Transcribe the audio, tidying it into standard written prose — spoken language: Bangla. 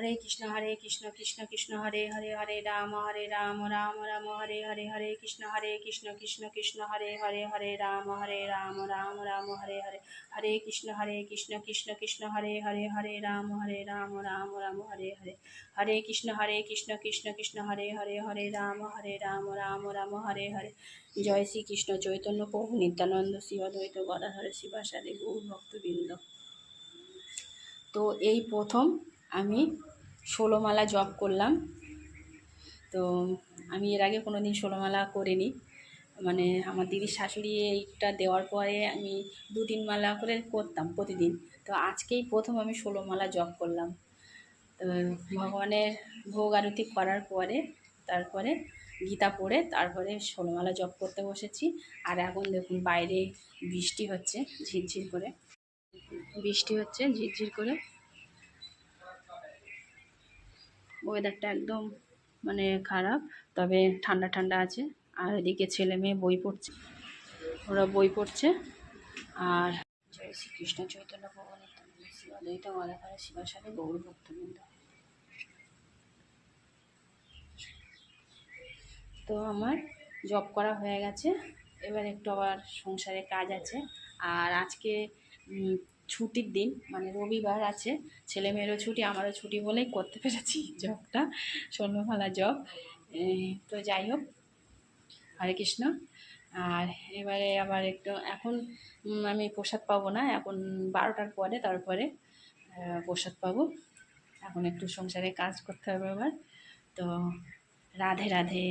হরে কৃষ্ণ কৃষ্ণ কৃষ্ণ হরে হরে হরে রাম রাম রাম হরে হরে হরে কৃষ্ণ কৃষ্ণ কৃষ্ণ হরে হরে হরে রাম রাম রাম হরে হরে হরে কৃষ্ণ কৃষ্ণ কৃষ্ণ হরে হরে হরে রাম রাম রাম হরে হরে হরে কৃষ্ণ কৃষ্ণ কৃষ্ণ হরে হরে হরে রাম রাম রাম হরে হরে। জয় শ্রীকৃষ্ণ চৈতন্য প্রভু নিত্যানন্দ শিব দ্বৈত গদাধর শিবাসাদি গৌর ভক্তবৃন্দ। তো এই প্রথম আমি 16 মালা জপ করলাম। তো আমি এর আগে কোনো দিন 16 মালা করিনি, মানে আমার দিদির শাশুড়ি এইটা দেওয়ার পরে আমি 2-3 মালা করে করতাম প্রতিদিন। তো আজকেই প্রথম আমি 16 মালা জপ করলাম। তো ভগবানের ভোগ আরতি করার পরে তারপরে গীতা পড়ে তারপরে 16 মালা জপ করতে বসেছি। আর এখন দেখুন বাইরে বৃষ্টি হচ্ছে ঝিরঝির করে, ঝিরঝির করে। ওয়েদারটা একদম মানে খারাপ, তবে ঠান্ডা ঠান্ডা আছে। আর এদিকে ছেলে মেয়ে বই পড়ছে, ওরা বই পড়ছে। আর জয় শ্রীকৃষ্ণ চৈতন্য প্রভু নিত্যানন্দ শিব দ্বৈত গদাধর শিবাসাদি গৌর ভক্তবৃন্দ। তো আমার জব করা হয়ে গেছে, এবার একটু আবার সংসারে কাজ আছে। আর আজকে ছুটির দিন, মানে রবিবার আছে, ছেলে মেয়েরও ছুটি আমারও ছুটি বলেই করতে পেরেছি জবটা, 16 মালা জব। তো যাই হোক, হরে কৃষ্ণ। আর এবারে আবার একটু এখন আমি প্রসাদ পাবো না, এখন 12টার পরে তারপরে প্রসাদ পাবো। এখন একটু সংসারে কাজ করতে হবে আবার। তো রাধে রাধে।